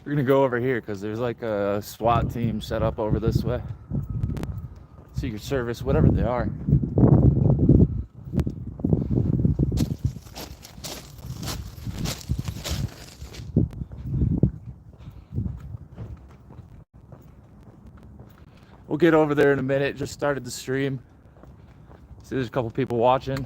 We're gonna go over here because there's like a SWAT team set up over this way. Secret Service, whatever they are. We'll get over there in a minute. Just started the stream. See, there's a couple people watching.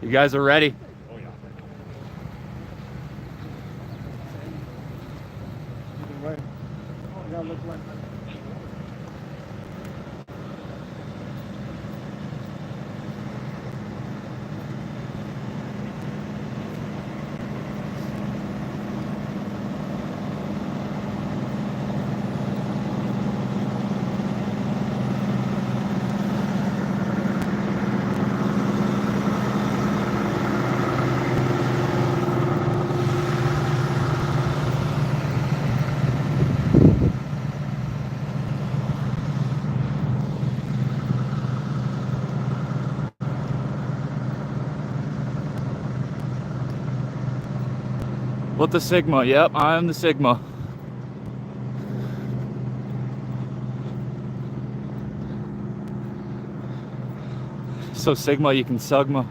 You guys are ready? Oh, yeah. Either way. You gotta look like that. What the Sigma? Yep, I'm the Sigma. So Sigma, you can Sugma.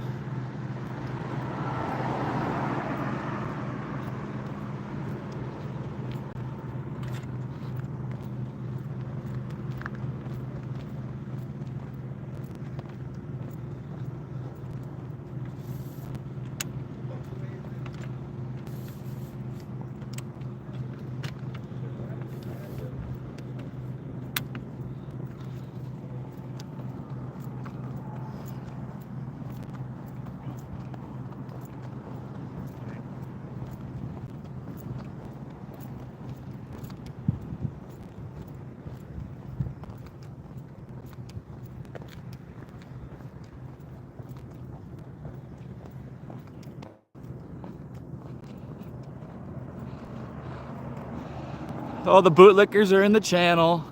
Oh, the bootlickers are in the channel.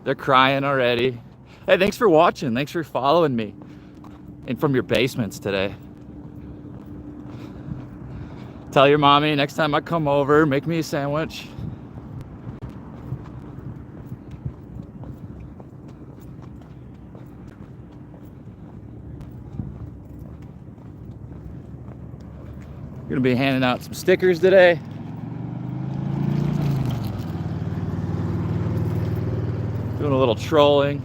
They're crying already. Hey, thanks for watching. Thanks for following me. And from your basements today. Tell your mommy next time I come over, make me a sandwich. Gonna be handing out some stickers today. Doing a little trolling,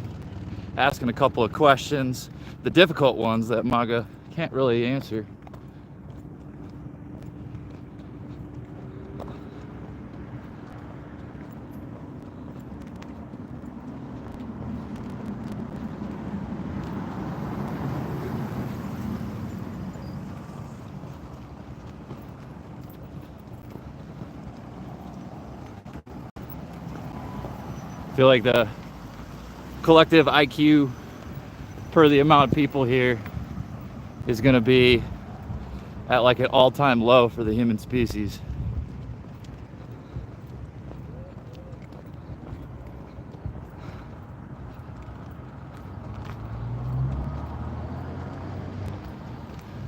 asking a couple of questions, the difficult ones that MAGA can't really answer. I feel like the collective IQ per the amount of people here is going to be at like an all-time low for the human species.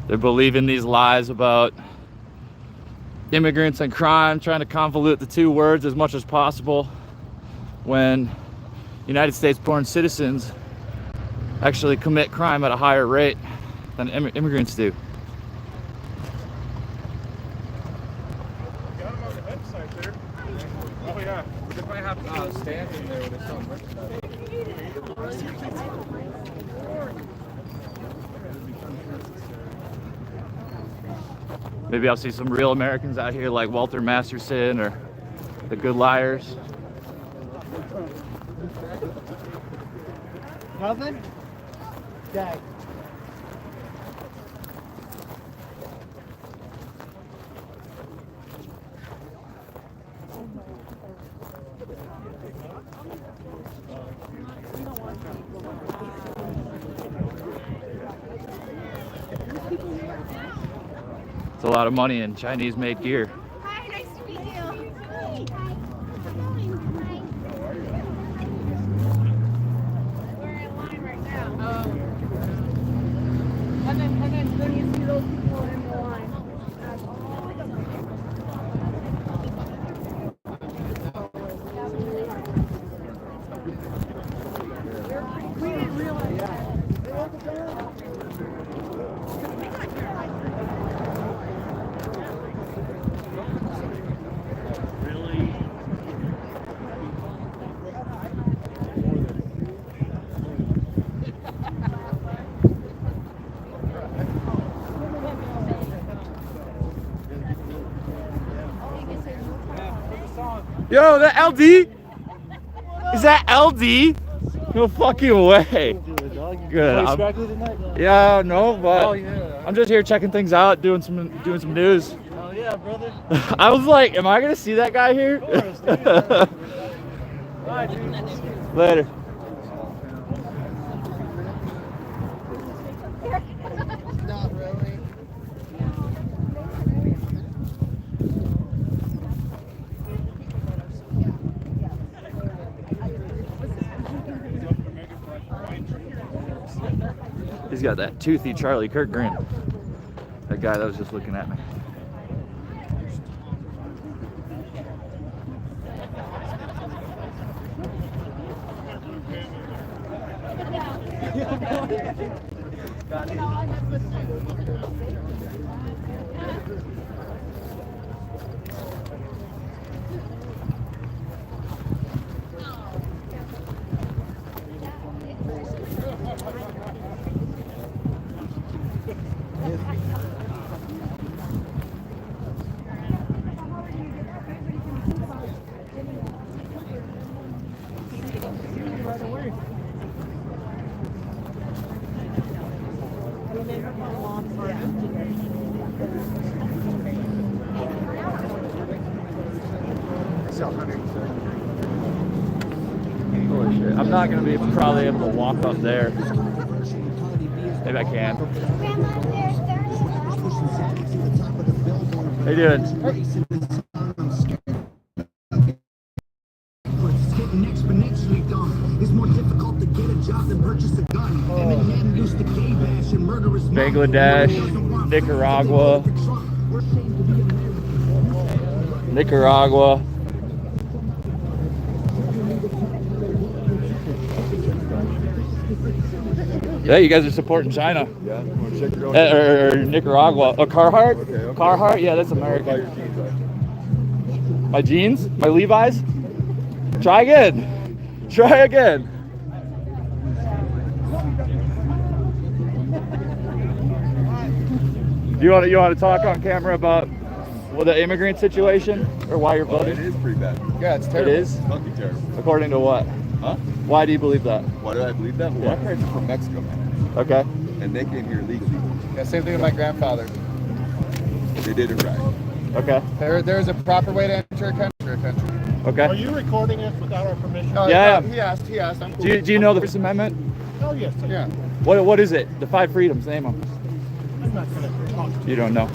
They're believing these lies about immigrants and crime, trying to convolute the two words as much as possible, when United States born citizens actually commit crime at a higher rate than immigrants do. Got them on the website there. Oh yeah. They might have stands in there with their own merchandise. Maybe I'll see some real Americans out here like Walter Masterson or the Good Liars. Nothing? Dag. It's a lot of money in Chinese-made gear. Hi, nice to meet you. Hi. We're in line right now. And then you see those people in the line. We didn't realize that. Yo, that LD? Is that LD? No fucking way. Good. Yeah, no, but I'm just here checking things out, doing some news. Oh yeah, brother. I was like, am I gonna see that guy here? Bye, dude. Later. Not really. He's got that toothy Charlie Kirk grin. That guy that was just looking at me. Holy shit. I'm not gonna be probably able to walk up there. Maybe I can. How you doing? Exponentially dumb. It's more difficult to get a job than purchase a gun. Eminem used to gay bash and murderous Bangladesh, Nicaragua. Nicaragua. Yeah, you guys are supporting China. Yeah, want to check your own. Or Nicaragua. Oh, Carhartt? Okay, okay. Carhartt? Yeah, that's American. Buy your jeans, right? My jeans? My Levi's? Try again. Try again. You want to talk on camera about the immigrant situation or why you're Oh, voting? it is pretty bad. Yeah, it's It terrible. is? It's fucking terrible. According to what? Huh? Why do you believe that? Why do I believe that? Well, Yeah. my parents are from Mexico, man. Okay. And they came here legally. Yeah, same thing with my grandfather. They did it right. Okay. There's a proper way to enter a country. Okay. Are you recording it without our permission? No, Yeah. no, he asked. I'm cool. Do you know the First Amendment? Oh, yes. Yeah. What is it? The 5 freedoms. Name them. I'm not going to talk to you. You don't know.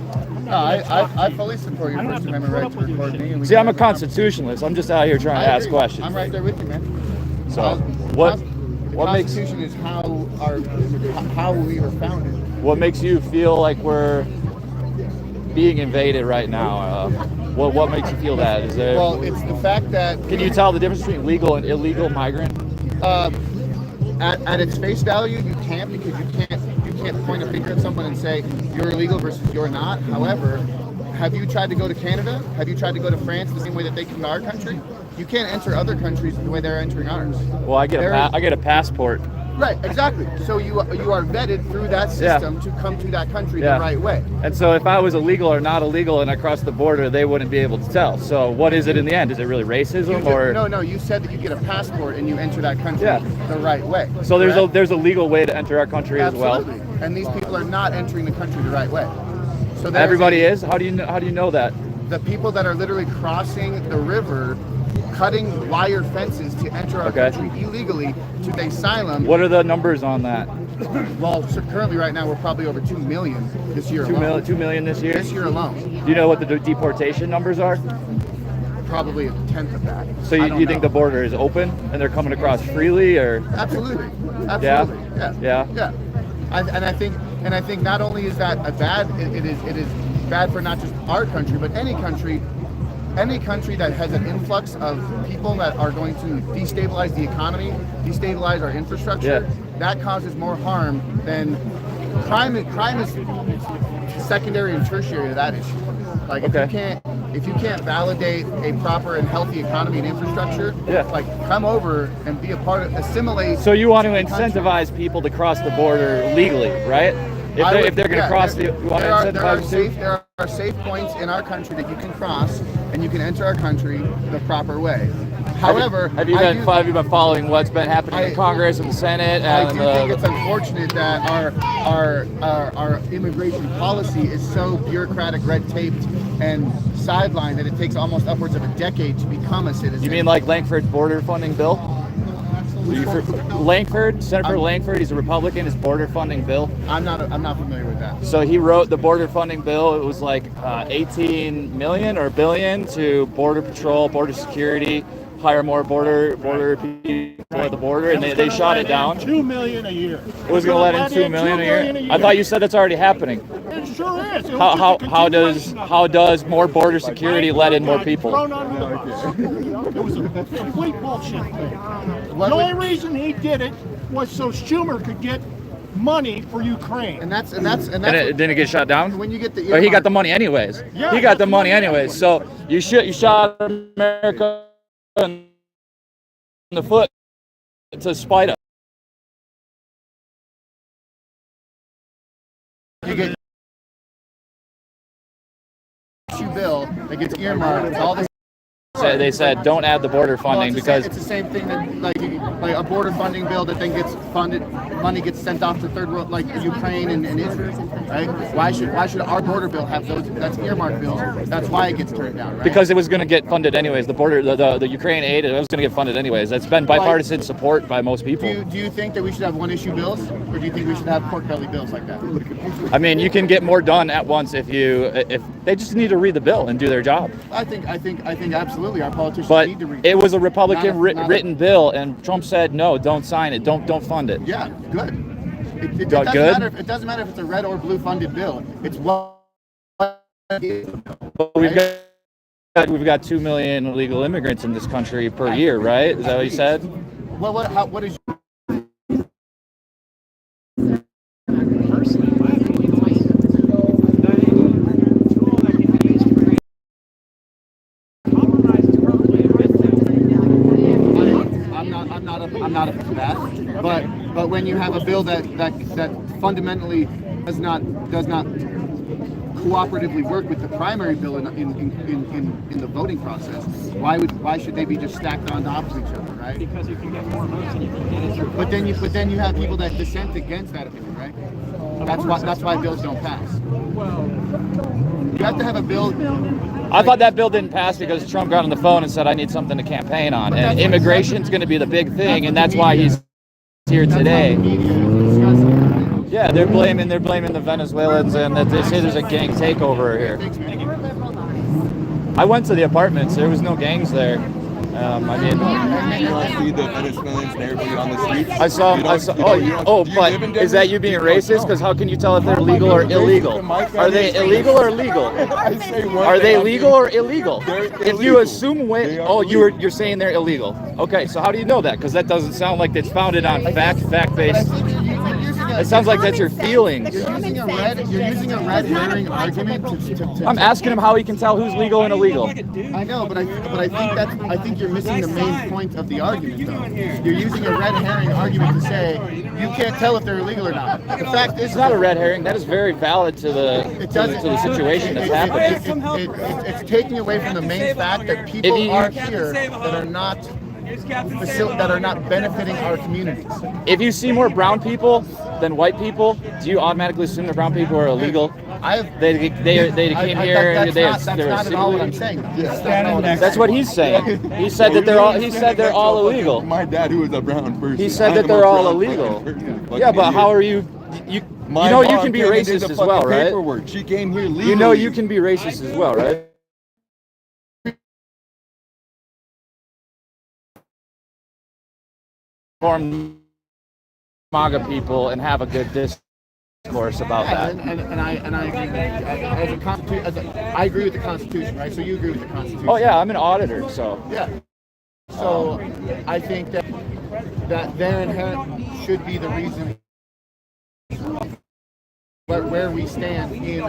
No, I fully support your I don't First have to Amendment put right up to with your record shit. me. And we See, can I'm a have a conversation. constitutionalist. I'm just out here trying I to ask agree. questions. I'm right there with you, man. So, The what makes Constitution is how we were founded. what makes you feel like we're being invaded right now? What makes you feel that? Is there? Well, it's the fact that Can you tell the difference between legal and illegal migrant? at its face value, you can't, because you can't point a finger at someone and say you're illegal versus you're not. However, have you tried to go to Canada? Have you tried to go to France the same way that they come to our country? You can't enter other countries the way they're entering ours. Well, I get a passport. Right, exactly. So you are vetted through that system to come to that country Yeah. the right way. And so if I was illegal or not illegal and I crossed the border, they wouldn't be able to tell. So what is it in the end? Is it really racism or? No, you said that you get a passport and you enter that country Yeah. the right way. So correct? there's a legal way to enter our country Absolutely. as well. And these people are not entering the country the right way. So there's Everybody is. How do you know that? the people that are literally crossing the river, cutting wire fences to enter our Okay. country illegally to the asylum. What are the numbers on that? Well, so currently right now we're probably over 2 million this year alone. 2 million this year. This year alone, Do you know what the deportation numbers are? probably a tenth of that. So I you don't think know. the border is open and they're coming across freely, or? Absolutely. Yeah? Yeah. Yeah. And I think not only is that a bad, it is bad for not just our country, but any country that has an influx of people that are going to destabilize the economy, destabilize our infrastructure. Yeah. That causes more harm than crime. Crime is secondary and tertiary to that issue. Like Okay. if you can't validate a proper and healthy economy and infrastructure, Yeah. like come over and be a part of, assimilate. So you want to the country. incentivize people to cross the border legally, right? If they're going to cross, you want to incentivize them too? there are safe points in our country that you can cross and you can enter our country the proper way. However, have you been following what's been happening in Congress and the Senate? I And do think it's unfortunate that our immigration policy is so bureaucratic, red taped, and sidelined that it takes almost upwards of a decade to become a citizen. You mean like Langford's border funding bill? Langford, Senator Langford, he's a Republican. His border funding bill. I'm not familiar with that. So he wrote the border funding bill. It was like 18 million or billion to border patrol, border security, hire more border people at the border, and they shot it down. 2 million a year. It was going to let in 2 million a year. I thought you said that's already happening. It sure is. It was just a How does more border security let in more people? Thrown under the bus. It was a complete bullshit thing. The What only would- reason he did it was so Schumer could get money for Ukraine. And that's And it didn't get shot down. when you get the But he got the money anyways. Yeah, He got the money anyways. So you shot America in the foot to spite us. you get issue bill that gets earmarked. All this. They said don't add the border funding because it's the same thing that like a border funding bill that then gets funded, money gets sent off to third world like Ukraine and Israel, right? Why should our border bill have those? That's earmarked bills. That's why it gets turned down, right? because it was going to get funded anyways. The border, the Ukraine aid, it was going to get funded anyways. That's been bipartisan support by most people. Do you think that we should have one issue bills, or do you think we should have pork belly bills like that? I mean, you can get more done at once if they just need to read the bill and do their job. I think absolutely our politicians But need to read. it was a Republican Not a- written bill, and Trump said no, don't sign it, don't fund it. Yeah, good. It Good? it doesn't matter if it's a red or blue funded bill. It's what is. But we've got 2 million illegal immigrants in this country per year, right? Is that what he said? Well, what is I'm not up to that, but when you have a bill that fundamentally does not cooperatively work with the primary bill in the voting process, why should they be just stacked on top of each other, right? Because you can get more votes and you can get it through. But then you have people that dissent against that opinion, right? That's why bills don't pass. You have to have a bill. I thought that bill didn't pass because Trump got on the phone and said, I need something to campaign on. And immigration's going to be the big thing, and that's why he's here today. Yeah, they're blaming the Venezuelans, and that they say there's a gang takeover here. I went to the apartments. There was no gangs there. I mean, You don't see the Venezuelans and everybody on the streets. I saw. But is that you being racist? Because how can you tell if they're legal or illegal? Are they illegal or legal? Are they legal or illegal? If you assume you're saying they're illegal. Okay, so how do you know that? Because that doesn't sound like it's founded on fact-based. It sounds like that's your feelings. You're using a red herring argument to I'm asking him how he can tell who's legal and illegal. I know, but I think you're missing the main point of the argument, though. You're using a red herring argument to say you can't tell if they're illegal or not. The fact is, It's not a red herring. That is very valid to the situation that's happening. It's taking away from the main fact that people are here that are not benefiting our communities. If you see more brown people than white people, do you automatically assume the brown people are illegal? They came here and that's not at all what I'm saying. That's what he's saying. He said that they're all illegal. My dad, who was a brown person. He said that they're all illegal. Yeah, but how are you? You know you can be racist as well, right? Paperwork. She came here legally. You know you can be racist as well, right? Form MAGA people and have a good discourse about that. I agree with the Constitution, right? So you agree with the Constitution? Oh yeah, I'm an auditor, so. Yeah. So I think that their inherent should be the reason where we stand in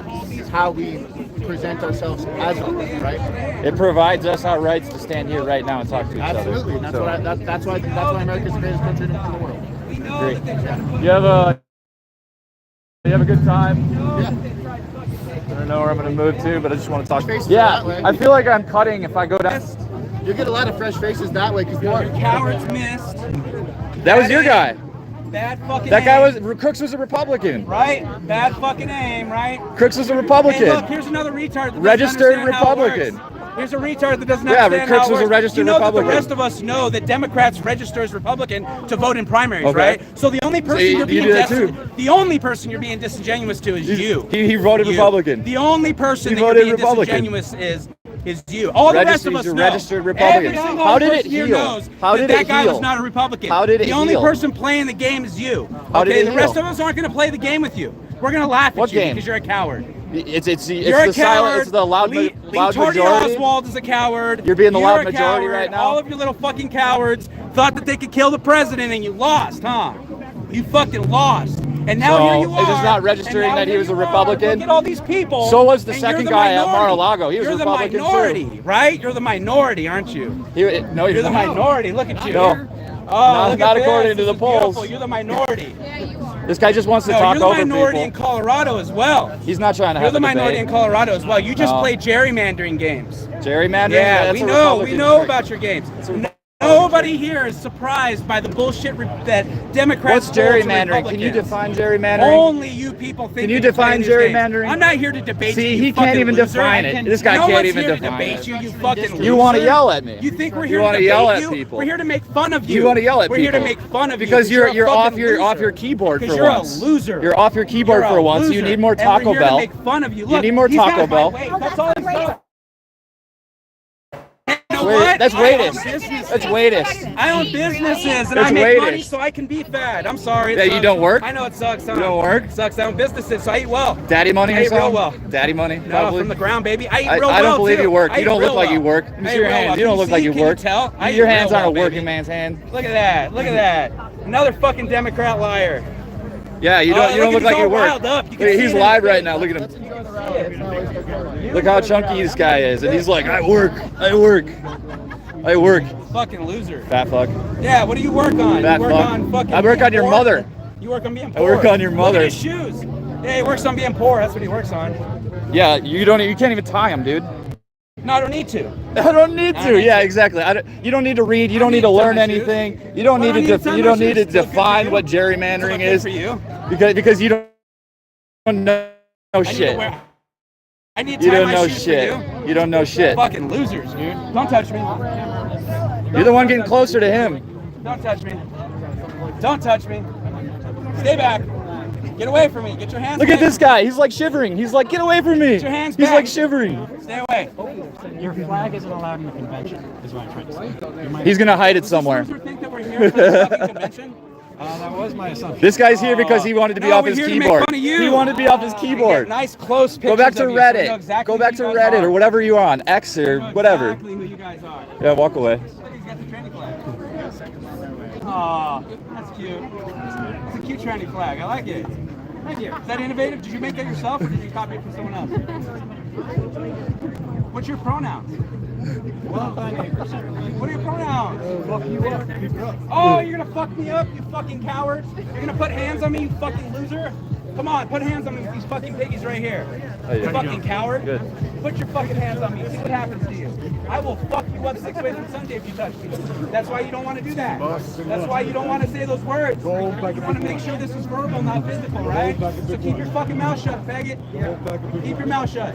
how we present ourselves as a group, right? It provides us our rights to stand here right now and talk to each other. Absolutely, and that's why America's the greatest country in the world. Great. You have a good time? Yeah. I don't know where I'm gonna move to, but I just want to talk. Faces Yeah, that way. I feel like I'm cutting if I go down. You get a lot of fresh faces that way because more Cowards missed. That was your guy. Bad fucking That guy aim, was Crooks was a Republican. right? Bad fucking aim, right? Crooks was a Hey, Republican. look, here's another retard that doesn't Registered understand how it Republican. works. Here's a retard that doesn't Yeah, understand but Crooks how it was a works. registered you know Republican. That the rest of us know that Democrats register as Republican to vote in primaries, Okay. right? So the only person you you're being do that too. the only person you're being disingenuous to is you. He voted You. Republican. The only person He that you're voted being Republican. disingenuous is you. All the rest of us He's a know. registered Republican. Every single How did it person here heal? knows How that did that it guy heal? was not a Republican. How did it The only heal? person playing the game is you. How did Okay, it the rest heal? of us aren't going to play the game with you. We're going to laugh at What you game? because you're a coward. It's You're the a coward. silent, it's the loud Lee loud Torty majority. Oswald is a coward. You're being the loud a majority coward. right now? All of you little fucking cowards thought that they could kill the president and you lost, huh? You fucking lost. And now So, here you are. it is not and registering now that he here was a you are. Republican? Look at all these people. So was the and you're second the guy at minority. Mar-a-Lago. He was You're a the Republican, too. minority, right? You're the minority, aren't you? No, You're the minority. Look at you. No. Oh, look not at this. according to This the is beautiful. polls. You're the minority. This guy just wants to No, talk you're the over minority people. in Colorado as well. He's not trying to You're have the a minority debate. in Colorado as well. You just No. play gerrymandering games. Gerrymandering? Yeah, That's we a know. We Republican know trick. about your games. Nobody here is surprised by the bullshit that Democrats. What's pull to gerrymandering? Can you Republicans. define gerrymandering? Only you people think. Can you that play define these games. gerrymandering? I'm not here to debate See, you. he You can't fucking even loser. define it. This guy no can't one's even here define to debate it. you fucking loser. You want to yell at me. You think we're You here to wanna debate yell at you? people. We're here to make fun of you. You want to yell at We're people. here to make fun of you because you're a off fucking your loser. keyboard for Because you're once. a loser. You're off your keyboard You're for a once. You loser. need more And Taco we're here to Bell. make fun of you. You Look, need more he's got Taco my Bell. weight. That's all he's got. You know what? That's I own waitist. businesses. That's waitist. I own businesses and That's I make waitist. money so I can be fat. I'm sorry. it Yeah, you sucks. don't work? I know it sucks. Huh? You don't work? It sucks. I own businesses, so I eat well. Daddy money I or eat real something? well. Daddy money? No, Probably. from the ground, baby. I eat I real well. don't believe too. you work. I You eat don't look real like you well. work. Let me I see eat your real hands. well. You don't Can look like see? you Can work. tell? I eat Your real hands aren't a well, working baby. man's hand. Look at that. Look at that. Another fucking Democrat liar. Yeah, you don't. You don't look like you work. Up. You Look, can see he's it. live right now. Look at him. Look how chunky this guy is, and he's like, I work. I work. I work. Fucking loser. Fat fuck. Yeah, what do you work on? Fat you work fuck. on fucking I work being on your poor? mother. You work on being I poor. work on your mother. Look at his shoes. Yeah, he works on being poor. That's what he works on. Yeah, you don't. You can't even tie him, dude. No, I don't need to. I don't need I to. don't Yeah, need to. exactly. You don't need to read. You I don't need need to to tie learn my shoes. anything. You don't I need don't to. need to tie You my don't need to shoes. Look good for define you. what Look gerrymandering good is for you. because you don't know I need to shit. wear- I need to You tie don't my know shoes shit. for you. You don't know shit. Fucking losers, dude. Don't touch me. You're the one getting closer to him. Don't touch me. Don't touch me. Stay back. Get away from me. Get your hands Look at back. this guy. He's like shivering. He's like, get away from me. Get your hands He's back. like shivering. Stay away. Your flag isn't allowed in the convention, is what I'm trying to say. You might- He's gonna hide it somewhere. Does this loser think that we're here for the fucking convention? that was my assumption. This guy's here because he wanted to be No, off we're his here to make keyboard. fun of you. He wanted to be off his Get keyboard. nice close pictures Go back to of you so we know Reddit. exactly Go back who to you guys Reddit are. or whatever you're on, X or whatever. Exactly who you guys are. Yeah, walk away. Look, he's got the tranny flag. Aw, that's cute. It's a cute tranny flag. I like it. Thank you. Is that innovative? Did you make that yourself or did you copy it from someone else? What's your pronouns? What are your pronouns? Oh, you're gonna fuck me up, you fucking coward? You're gonna put hands on me, you fucking loser? Come on, put hands on me with these fucking piggies right here. You fucking coward. Good. Put your fucking hands on me. See what happens to you. I will fuck you up 6 ways from Sunday if you touch me. That's why you don't want to do that. That's why you don't want to say those words. You want to make sure this is verbal, not physical, right? So keep your fucking mouth shut, faggot. Keep your mouth shut.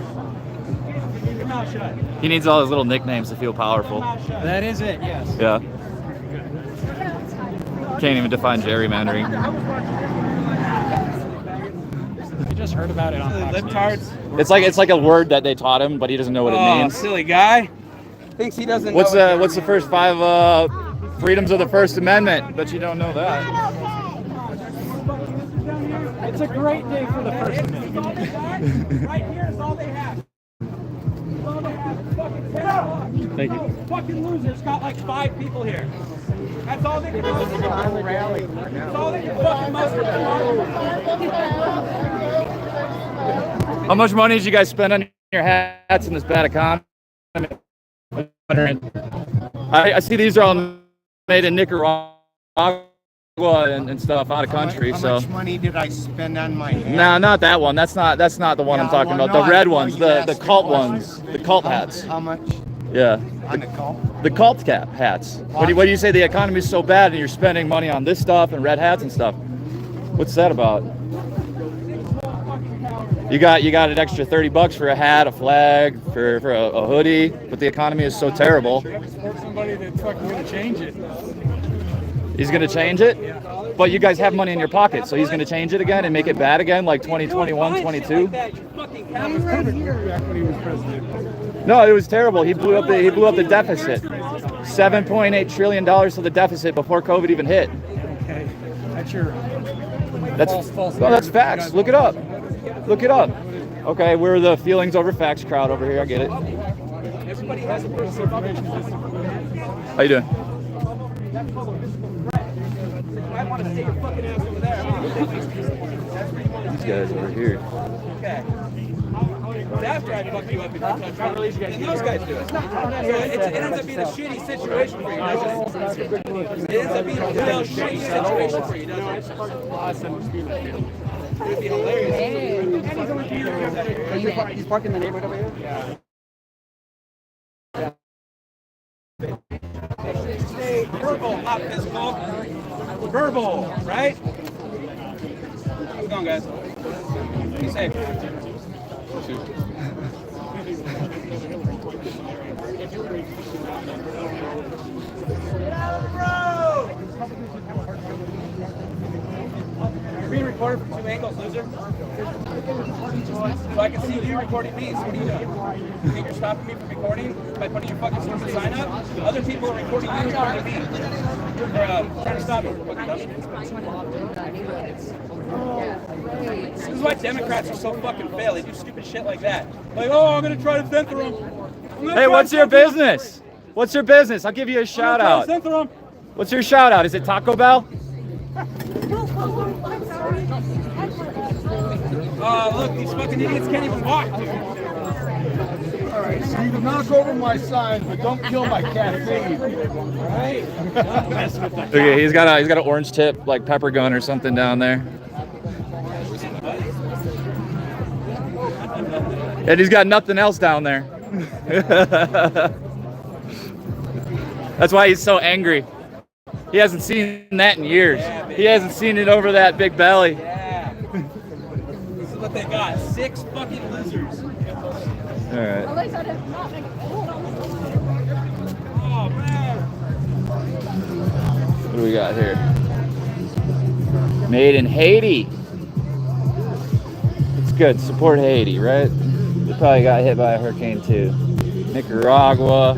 Keep your mouth shut. He needs all his little nicknames to feel Keep your powerful. mouth shut. That is it, yes. Yeah. Can't even define gerrymandering. You just heard about it on Fox News. Libtards. It's like a word that they taught him, but he doesn't know what it Oh, means. silly guy. Thinks he doesn't What's know. the first 5 freedoms of the First Amendment? Bet you don't know that. It's a great day for the First Amendment. Right here is all they have. It's all they have. It's fucking 10 o'clock. Thank you. Fucking losers got like 5 people here. That's all they can muster. That's all they can fucking muster. How much money did you guys spend on your hats in this bad economy? I see these are all made in Nicaragua and stuff out of country. How So much money did I spend on my hat? no, not that one. That's not the one I'm Yeah, talking well, about. no, The red I- ones, you the asked the cult question. ones, the cult hats. How much Yeah, on the call? the cult cap hats. What do you say? The economy is so bad and you're spending money on this stuff and red hats and stuff. What's that about? You got an extra $30 for a hat, a flag, for a hoodie, but the economy is so terrible. Somebody that's fucking gonna change it. He's gonna change it, but you guys have money in your pocket, so he's gonna change it again and make it bad again, like 2021, 22. No, it was terrible. He blew up the deficit. $7.8 trillion to the deficit before COVID even hit. Okay, that's your That's false no, that's narrative. facts. Look it up. Look it up. Okay, we're the feelings over facts crowd over here. I get it. Everybody has a personal information. How you doing? So you might want to stay your fucking ass over there. These guys over here. Okay. But after I fuck you up, if you touch me, then those guys do it. So it ends up being a shitty situation for you, doesn't it? It ends up being a real shitty situation for you, doesn't it? It would be hilarious. He's parked in the neighborhood over here? Yeah. Verbal, not physical. Verbal, right? How's it going, guys? Be safe. You're being recorded from 2 angles, loser. So I can see you recording me. So what are you doing? You think you're stopping me from recording by putting your fucking stupid sign up? Other people are recording you recording me. They're trying to stop me from fucking dumb. This is why Democrats are so fucking fail. They do stupid shit like that. Like, oh, I'm gonna try to censor them. Hey, what's your business? What's your business? I'll give you a shout out. What's your shout out? Is it Taco Bell? Oh, look, these fucking idiots can't even walk, dude. Alright, so you can knock over my sign, but don't kill my caffeine. Right? Okay, he's got an orange tip, like pepper gun or something down there. And he's got nothing else down there. That's why he's so angry. He hasn't seen that in years. He hasn't seen it over that big belly. Yeah. This is what they got. 6 fucking losers. All right. Oh, man. What do we got here? Made in Haiti. It's good. Support Haiti, right? We probably got hit by a hurricane too. Nicaragua.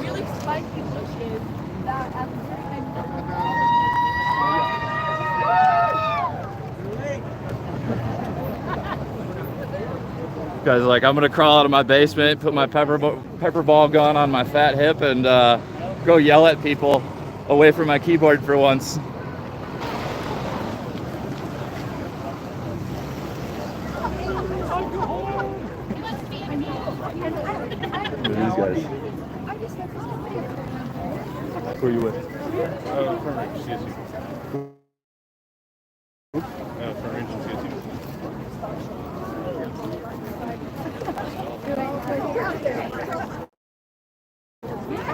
Really spiky bushes that at the Guys, like, I'm gonna crawl out of my basement, put my pepper ball gun on my fat hip, and go yell at people away from my keyboard for once. Look at these guys. Who are you with?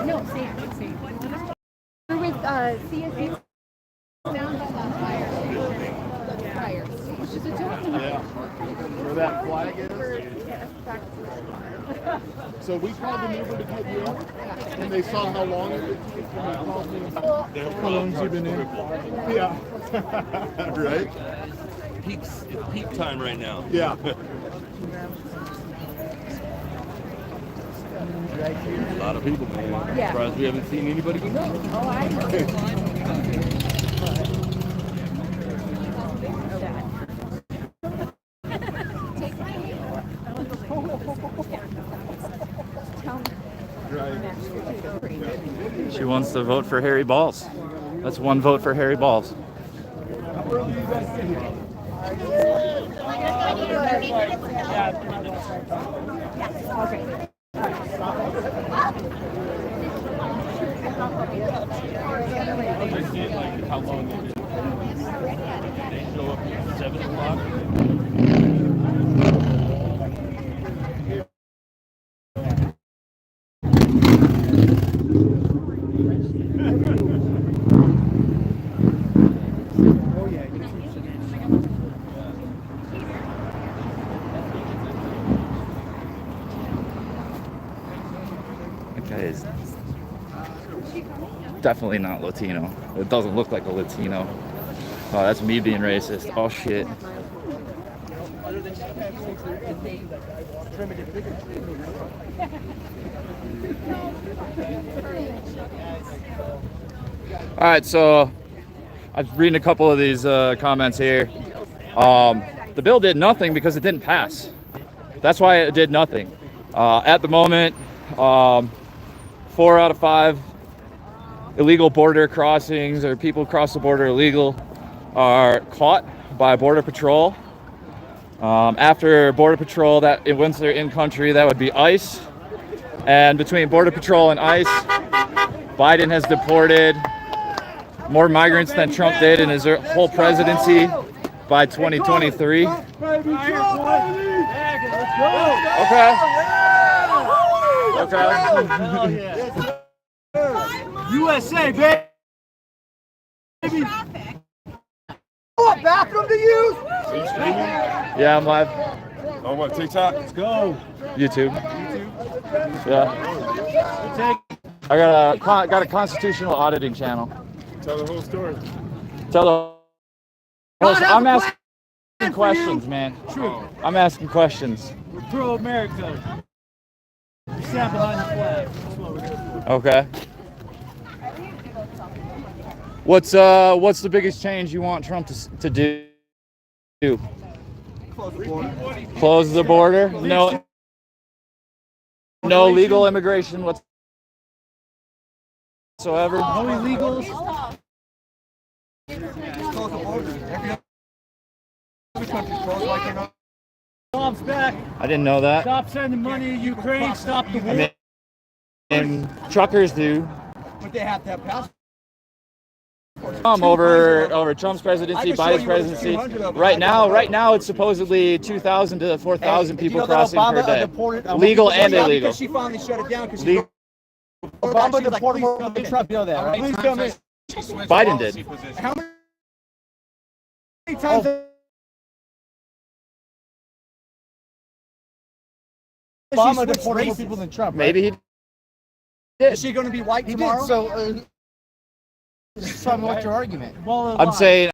No, Sam. We're with CSU down by the fire station. Yeah. Where that flag is? So we called the neighbor to get you up, and they saw how long it would take, and they called me. How long have you been in? Yeah. Right? It's peak time right now. Yeah. A lot of people, man. Yeah. Surprised we haven't seen anybody go. Oh, I know. She wants to vote for Harry Balls. That's one vote for Harry Balls. How long did they show up at 7 o'clock? definitely not Latino. It doesn't look like a Latino. Oh, that's me being racist. Oh shit. All right, so I was reading a couple of these comments here. The bill did nothing because it didn't pass. That's why it did nothing. At the moment, 4 out of 5 illegal border crossings, or people cross the border illegal, are caught by Border Patrol. After Border Patrol, once they're in country, that would be ICE. And between Border Patrol and ICE, Biden has deported more migrants than Trump did in his whole presidency by 2023. Okay. USA, baby. What bathroom to use? Are you streaming? Yeah, I'm live. Oh, what, TikTok? Let's go. YouTube. Yeah. I got a constitutional auditing channel. Tell the whole story. I'm asking questions, man. True. I'm asking questions. We're pro-America. We stand behind the flag. That's what we're here for. Okay. What's the biggest change you want Trump to do? Close the border. No legal immigration whatsoever. No illegals. Trump's back. I didn't know that. Stop sending money to Ukraine. Stop the war. And truckers do. But they have to have passports. Over Trump's presidency, Biden's presidency. Right now it's supposedly 2,000 to 4,000 people crossing per day. Legal and illegal. She finally shut it down because Obama deported more than Trump. You know that, right? Please come in. Biden did. How many times? Obama deported more people than Trump. Maybe he did. Is she going to be white tomorrow? So, what's your argument? Well, I'm saying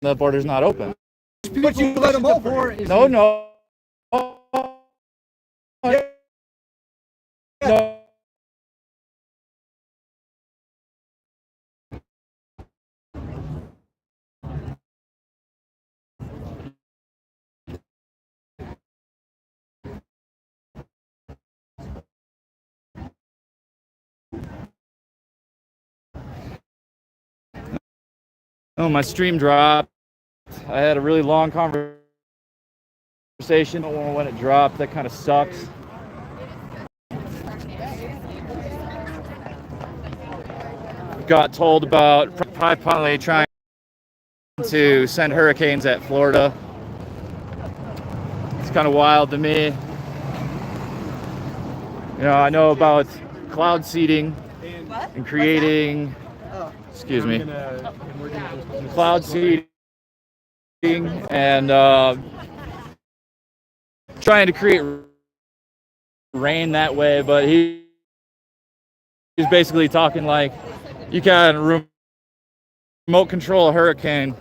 the border's not open. But you let them over. No. No. Oh, my stream dropped. I had a really long conversation. Don't want to let it drop. That kind of sucks. Got told about probably trying to send hurricanes at Florida. It's kind of wild to me. You know, I know about cloud seeding and creating, excuse me, cloud seeding and trying to create rain that way, but he's basically talking like you can remote control a hurricane.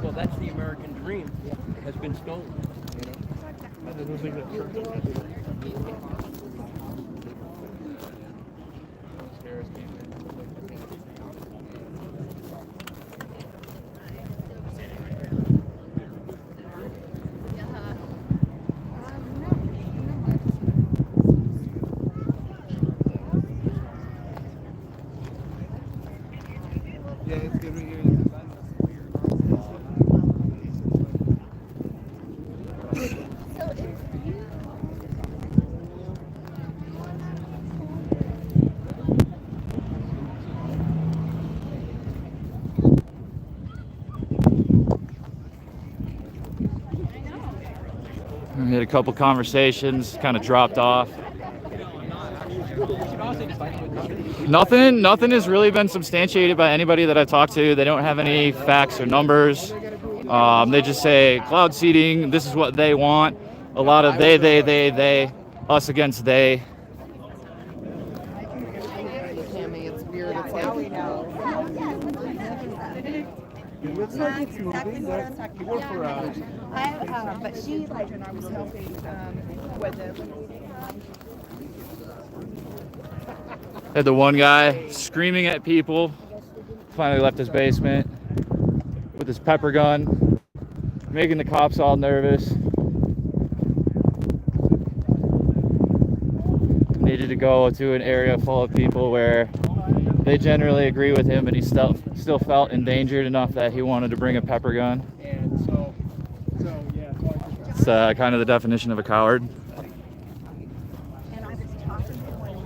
Well, that's the American dream. It has been stolen. Yeah, it's good right here. We had a couple conversations, kind of dropped off. Nothing has really been substantiated by anybody that I've talked to. They don't have any facts or numbers. They just say cloud seeding. This is what they want. A lot of they, us against they. Tammy, it's weird. It's like It's like it's moving. You work for but she like was helping with it. Had the one guy screaming at people. Finally left his basement with his pepper gun, making the cops all nervous. Needed to go to an area full of people where they generally agree with him, but he still felt endangered enough that he wanted to bring a pepper gun. And so yeah. It's kind of the definition of a coward. And I was talking to one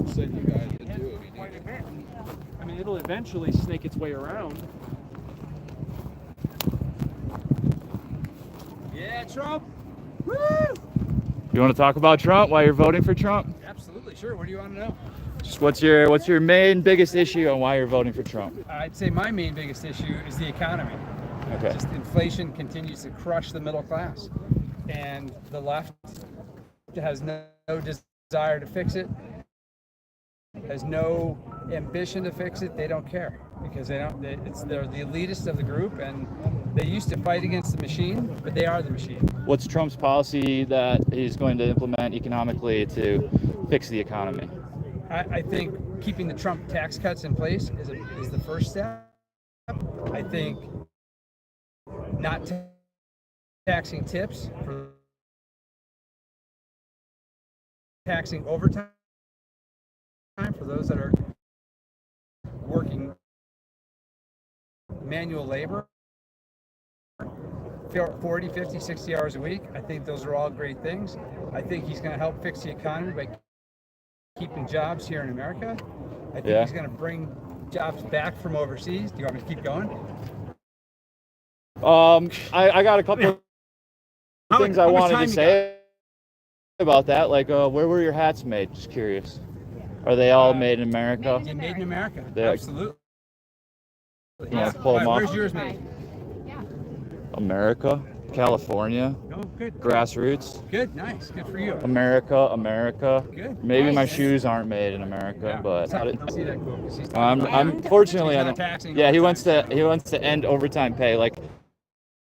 Said you guys did too if you needed. I mean, it'll eventually snake its way around. Yeah, Trump. Woo! You want to talk about Trump? Why you're voting for Trump? Absolutely, sure. What do you want to know? Just what's your main biggest issue on why you're voting for Trump? I'd say my main biggest issue is the economy. Okay. Just inflation continues to crush the middle class, and the left has no desire to fix it, has no ambition to fix it. They don't care because they're the elitists of the group, and they used to fight against the machine, but they are the machine. What's Trump's policy that he's going to implement economically to fix the economy? I think keeping the Trump tax cuts in place is the first step. I think not taxing tips, for taxing overtime for those that are working manual labor, 40, 50, 60 hours a week. I think those are all great things. I think he's going to help fix the economy by keeping jobs here in America. I think he's going to bring jobs back from overseas. Do you want me to keep going? I got a couple of things I wanted to say about that. Like, where were your hats made? Just curious. Are they all made in America? Yeah, made in America. They're, absolutely. Yeah, pull them off. Where's yours made? America, California. Oh, good. Grassroots. Good, nice. Good for you. America. Good. Maybe my Nice. shoes aren't made in America, but I see that quote, 'cause he's unfortunately, he's I not don't. taxing Yeah, he overtime. wants to end overtime pay. Like,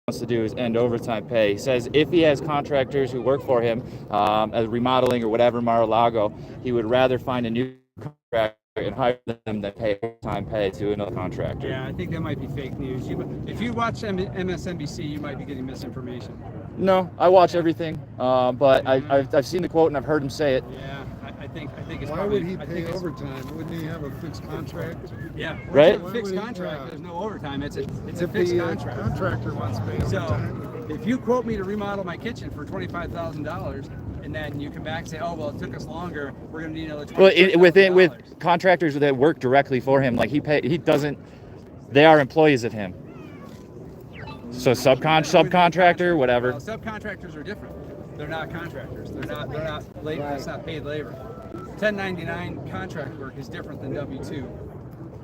wants to do is end overtime pay. He says if he has contractors who work for him, as remodeling or whatever, Mar-a-Lago, he would rather find a new contractor and hire them than pay overtime pay to another contractor. Yeah, I think that might be fake news. If you watch MSNBC, you might be getting misinformation. No, I watch everything, but I've seen the quote and I've heard him say it. Yeah, I think it's Why probably. would he I pay think it's- overtime? Wouldn't he have a fixed contract? Yeah, Right? Once you have a fixed Why would he- contract, yeah. there's no overtime. It's a If fixed the contract. contractor wants to pay So, overtime. if you quote me to remodel my kitchen for $25,000, and then you come back and say, "Oh, well, it took us longer. We're going to need another $25,000." Well, with contractors that work directly for him, like he doesn't. They are employees of him. So subcontractor, whatever. Well, subcontractors are different. They're not contractors. They're not labor. That's not paid labor. 1099 contract work is different than W-2.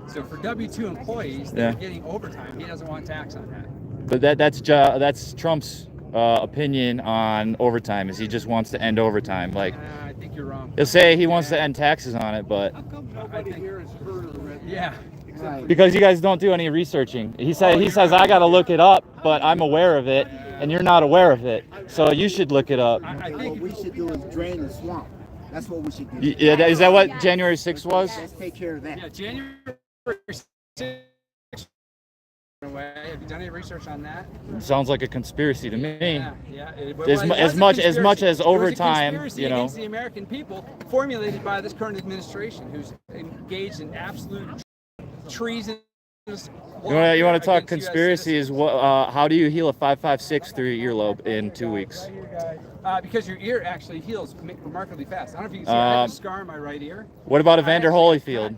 So for W-2 employees, they're getting overtime. He doesn't want tax on that. But that's Trump's opinion on overtime. Is he just wants to end overtime? Like, I think you're wrong. he'll say he wants to end taxes on it, but I think, yeah. because you guys don't do any researching. He says I got to look it up, but I'm aware of it, and you're not aware of it. So you should look it up. I think what we should do is drain the swamp. That's what we should do. Yeah, is that what January 6th was? Let's take care of that. Yeah, January 6th. Have you done any research on that? Sounds like a conspiracy to me. Yeah. As much as overtime, it was a conspiracy you know. against the American people, formulated by this current administration, who's engaged in absolute treason. You want to talk conspiracies? How do you heal a 5.56 through your earlobe in 2 weeks? Because your ear actually heals remarkably fast. I don't know if you can see. I have a scar in my right ear. What about Evander Holyfield?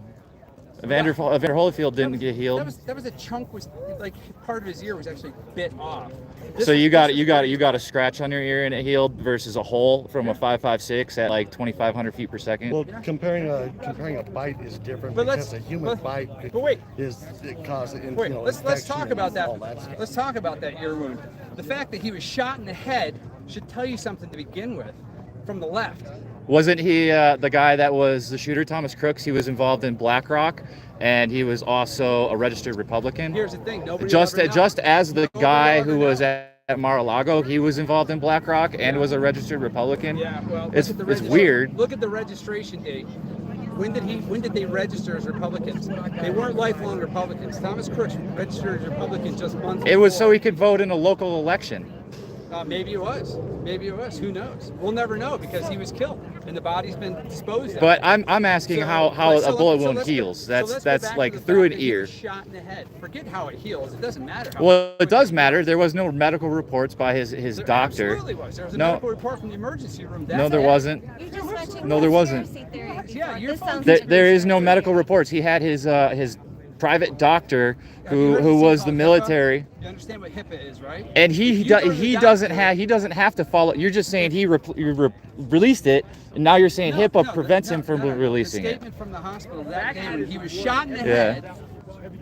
Evander Holyfield didn't get healed. That was a chunk, was like part of his ear was actually bit off. So you got a scratch on your ear and it healed versus a hole from a 5.56 at like 2,500 feet per second. Well, comparing a bite is different because a human bite is it causes. Wait, let's talk about that. Stuff. Let's talk about that ear wound. The fact that he was shot in the head should tell you something to begin with, from the left. Wasn't he the guy that was the shooter, Thomas Crooks? He was involved in BlackRock, and he was also a registered Republican. Here's the thing: nobody just ever as the guy who was at Mar-a-Lago, he was involved in BlackRock and was a registered Republican. Yeah, well, it's weird. Look at the registration date. When did they register as Republicans? They weren't lifelong Republicans. Thomas Crooks registered as Republican just months before. It was so he could vote in a local election. Maybe it was. Maybe it was. Who knows? We'll never know because he was killed and the body's been disposed of. But I'm asking how a bullet wound heals. That's like through an ear. Shot in the head. Forget how it heals. It doesn't matter. Well, it does matter. There was no medical reports by his doctor. Absolutely was. There was a medical report from the emergency room. No, there wasn't. No, there wasn't. Yeah, you're There is no medical reports. He had his private doctor who was the military. You understand what HIPAA is, right? And he doesn't have to follow. You're just saying he released it, and now you're saying HIPAA prevents him from releasing it. it. Statement from the hospital that day when he was shot in the head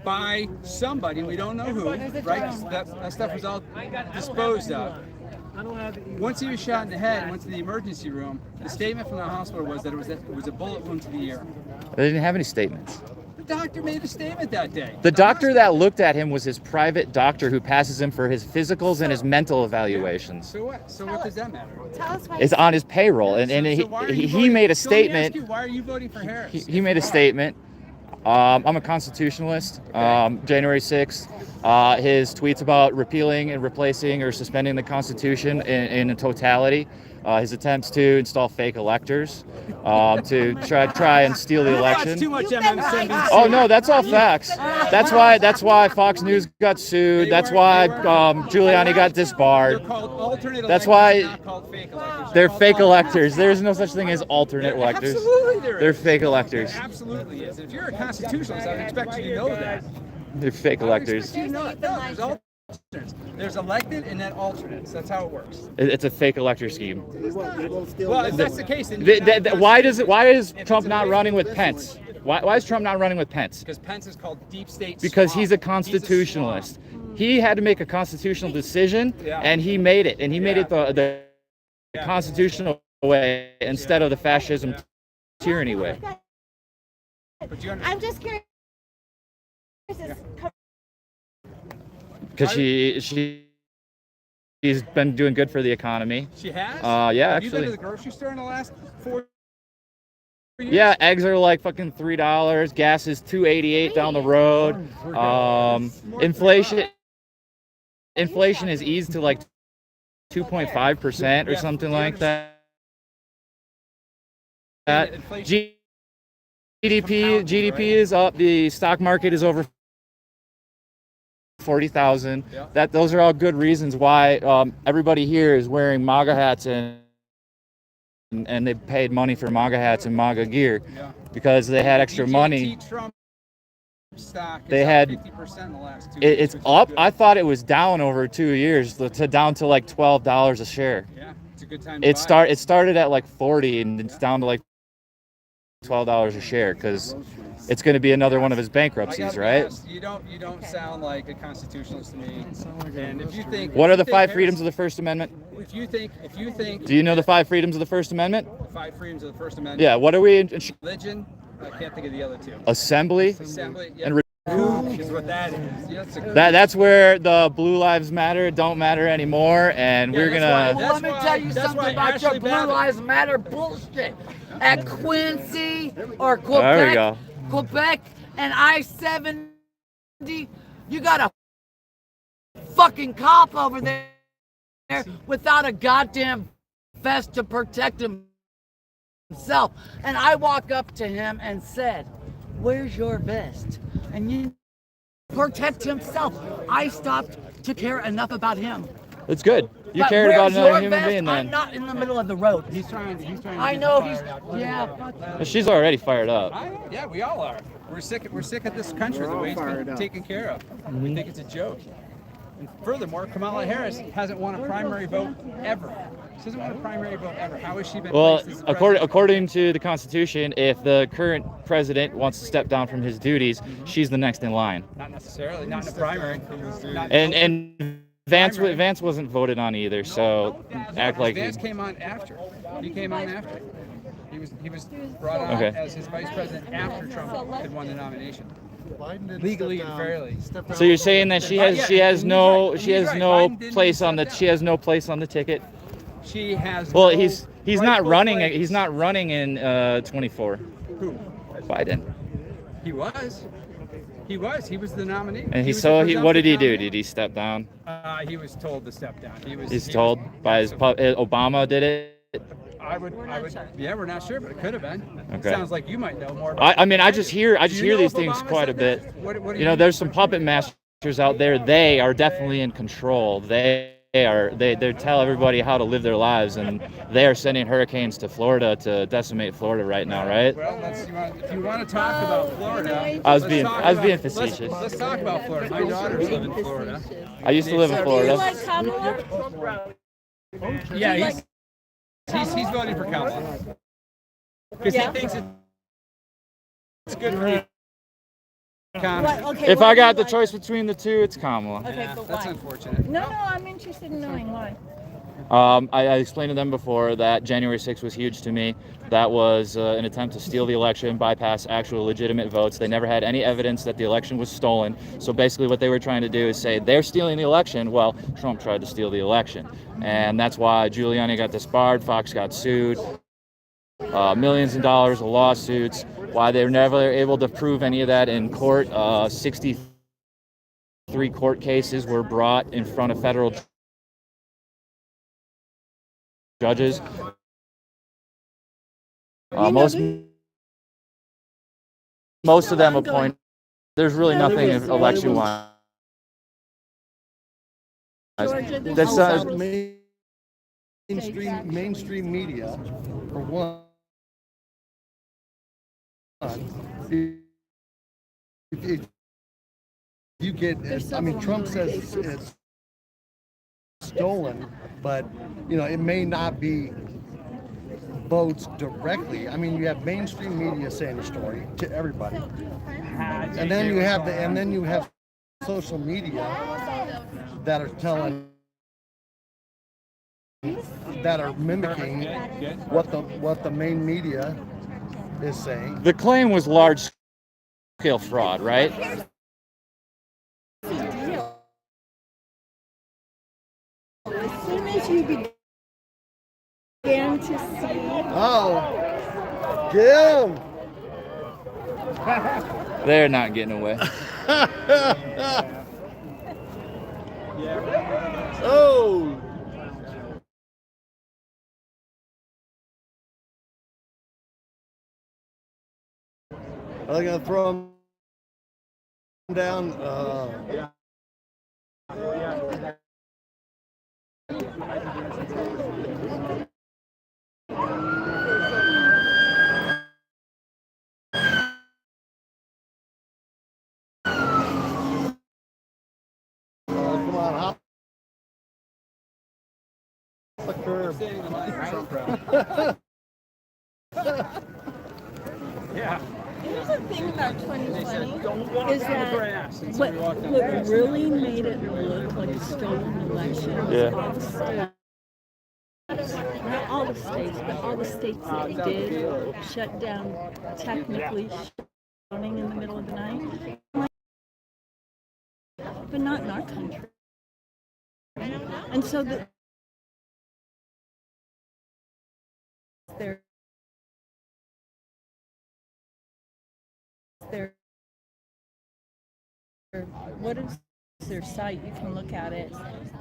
by somebody, we don't know who, right? That stuff was all disposed of. Once he was shot in the head and went to the emergency room, the statement from the hospital was that it was a bullet wound to the ear. They didn't have any statements. The doctor made a statement that day. The doctor that looked at him was his private doctor who passes him for his physicals and his mental evaluations. So what? So what does that matter? Tell us why. It's on his payroll, and he made a statement. Why are you voting for Harris? He made a statement. I'm a constitutionalist. January 6th, his tweets about repealing and replacing or suspending the Constitution in totality. His attempts to install fake electors to try and steal the election. Too much MSNBC. Oh no, that's all facts. That's why Fox News got sued. That's why Giuliani got disbarred. They're called alternate That's electors, why not called fake electors. they're fake electors. There's no such thing as alternate electors. Absolutely there is. They're fake electors. There absolutely is. If you're a constitutionalist, I would expect you to know that. They're fake electors. You know it. No, there's alternates. There's elected and then alternates. That's how it works. It's a fake elector scheme. Well, if that's the case, then why is Trump not running with Pence? Why is Trump not running with Pence? Because Pence is called deep state. Because swamp. he's a constitutionalist. He had to make a constitutional decision, and he made it. And he made it the constitutional way instead of the fascism tyranny way. I'm just curious. Because she's been doing good for the economy. She has? Yeah, Have you been actually. to the grocery store in the last 4 years? Yeah, eggs are like fucking $3. Gas is $2.88 down the road. Inflation is eased to like 2.5% or something like that. GDP is up. The stock market is over 40,000. Those are all good reasons why everybody here is wearing MAGA hats and they paid money for MAGA hats and MAGA gear because they had extra money. Trump stock is They up had 50% in the last 2 years. it's up. I thought it was down over 2 years to down to like $12 a share. Yeah, it's a good time to buy. It started at like 40 and it's down to like $12 a share because it's going to be another one of his bankruptcies, right? You don't sound like a constitutionalist to me. And if you think What are the 5 freedoms of the First Amendment? If you think Do you know the 5 freedoms of the First Amendment? the 5 freedoms of the First Amendment. Yeah, what are we in? Religion, I can't think of the other 2. Assembly And kook is what that is. Yeah, it's a kook. That's where the Blue Lives Matter don't matter anymore, and we're gonna. Well, let me tell you something about your Blue Lives Matter bullshit. At Quincy or There we go. Quebec and I-70, you got a fucking cop over there without a goddamn vest to protect himself. And I walk up to him and said, "Where's your vest?" And you protect himself. I stopped to care enough about him. It's good. You But cared about where's another your human vest? being then. I'm not in the middle of the road. He's trying. I know he's. Yeah. She's already fired up. Yeah, we all are. We're sick of this country, the way it's been taken care of. We think it's a joke. And furthermore, Kamala Harris hasn't won a primary vote ever. She hasn't won a primary vote ever. How has she been? Well, placed as president? according to the Constitution, if the current president wants to step down from his duties, she's the next in line. Not necessarily. Not in a primary. And Vance wasn't voted on either, so act like Vance came on after. He came on after. He was brought on as his vice president after Trump had won the nomination. Legally and fairly. So you're saying that she has no place on the ticket. She has. Well, he's not running. He's not running in 24. Who? Biden. He was. He was the nominee. And what did he do? Did he step down? He was told to step down. He's told by Obama did it. I would. Yeah, we're not sure, but it could have been. Okay. Sounds like you might know more. About I just hear these things quite a bit. What you know, there's some puppet masters out there. They are definitely in control. They tell everybody how to live their lives, and they are sending hurricanes to Florida to decimate Florida right now, right? Well, if you want to talk about Florida, I was being facetious. Let's talk about Florida. My daughters live in Florida. I used to live in Florida. Do you like Kamala? Yeah, he's voting for Kamala because he thinks it's good for the economy. If I got the choice between the two, it's Kamala. Okay, but That's why? unfortunate. No, I'm interested in knowing why. I explained to them before that January 6th was huge to me. That was an attempt to steal the election, bypass actual legitimate votes. They never had any evidence that the election was stolen. So basically what they were trying to do is say they're stealing the election. Well, Trump tried to steal the election. And that's why Giuliani got disbarred, Fox got sued, millions of dollars of lawsuits. Why they were never able to prove any of that in court. 63 court cases were brought in front of federal judges. Most of them appoint. There's really nothing election-wise. That's mainstream media, for one. If you get, I mean, Trump says it's stolen, but you know it may not be votes directly. I mean, you have mainstream media saying the story to everybody, and then you have social media that are telling, that are mimicking what the main media is saying. The claim was large-scale fraud, right? As soon as you began to see. Oh, get him! They're not getting away. Oh! Are they gonna throw him down? Come on, hop the curb. Yeah. Here's the thing about 2020 is that what really made it look like a stolen election was all the states. Not all the states, but all the states that did shut down, technically shutting in the middle of the night. But not in our country. And so what is their site? You can look at it.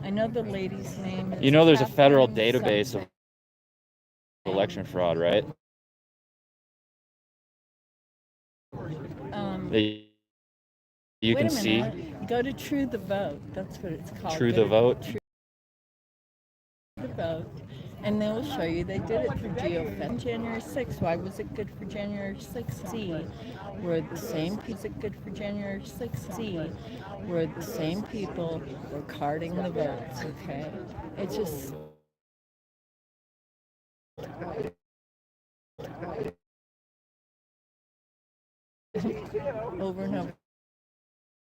I know the lady's name is. You know there's a federal database of election fraud, right? You can see. Go to True the Vote. That's what it's called. True the Vote. True the Vote. And they'll show you they did it for geofence January 6th. Why was it good for January 6th? C, were the same people it good for January 6th? C, were the same people were carding the votes, okay? It's just over and over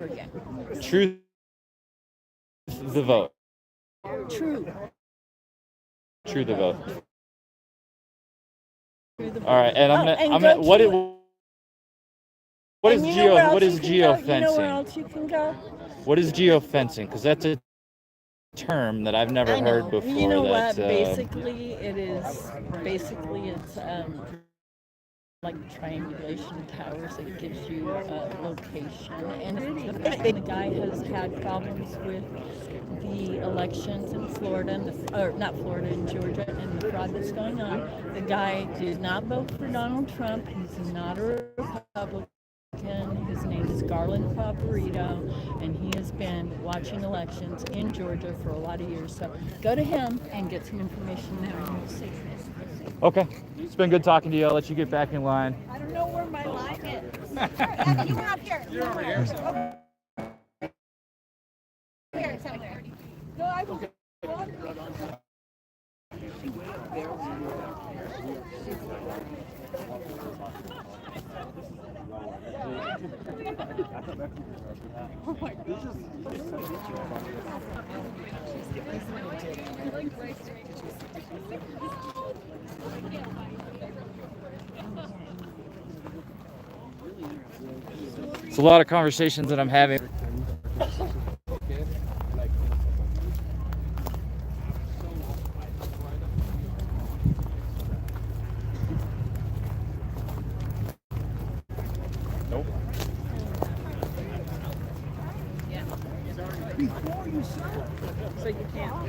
again. Truth the vote. True. True the vote. True the vote. All right, and I'm gonna what is geofencing? You know where else you can go? What is geofencing? Because that's a term that I've never heard before. You know that, what? Basically, it's like triangulation towers. It gives you a location, and the guy has had problems with the elections in Florida, or not Florida, in Georgia, and the fraud that's going on. The guy did not vote for Donald Trump. He's not a Republican. His name is Garland Paparito, and he has been watching elections in Georgia for a lot of years. So go to him and get some information there. Okay. It's been good talking to you. I'll let you get back in line. I don't know where my line is. You were up here. You're over here. Here, somewhere. No, I was. It's a lot of conversations that I'm having. Nope. Before you sell. So you can't. Oh,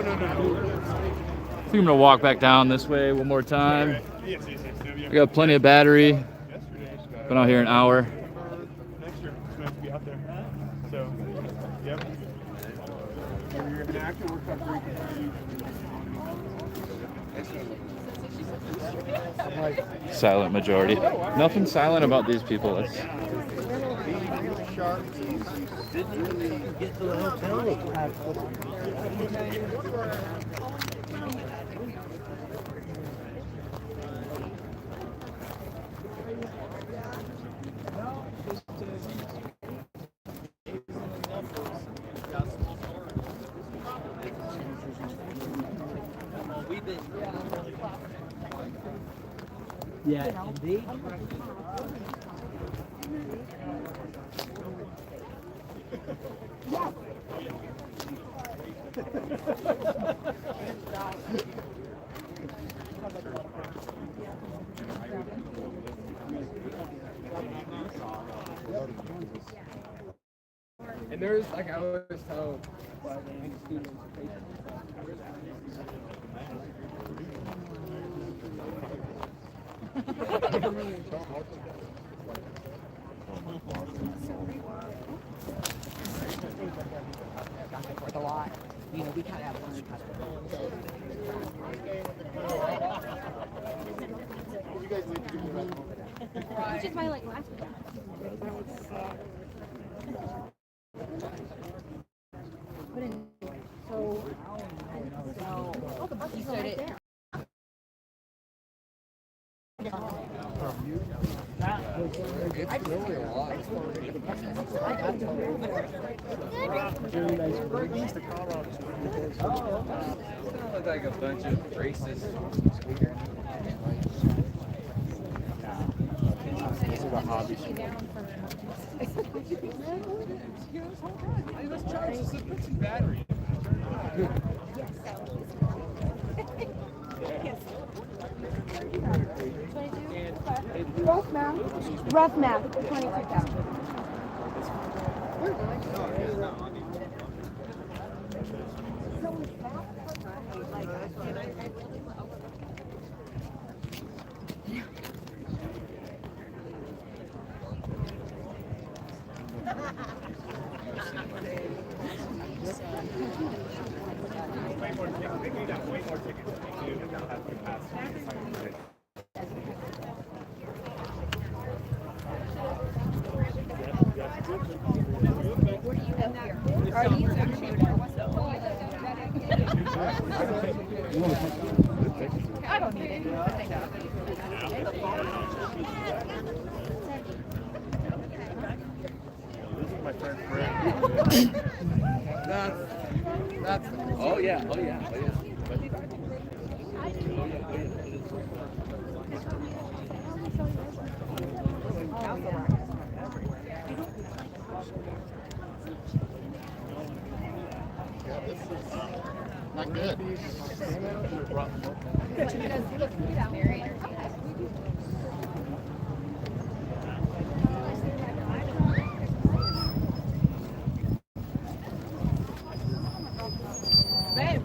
no. I think I'm gonna walk back down this way one more time. I got plenty of battery. Been out here an hour. Next year, it's going to be out there. So, yep. You're an actor, work on Silent majority. Nothing silent about these people. It's... Didn't really get to the hotel. Yeah, indeed. And there's, like I always tell students, Worth a lot. You know, we kind of have learned how to. Which is my like last one. Put in. So you started. Very nice. look like a bunch of racists. This is a hobby. Let's charge this. Let's put some battery in it. Rough math, 22,000. think we got way more tickets than we do have capacity to sign up. I don't need it. This is my friend Fred. That's. Oh yeah, oh yeah, oh yeah. Not good. Babe.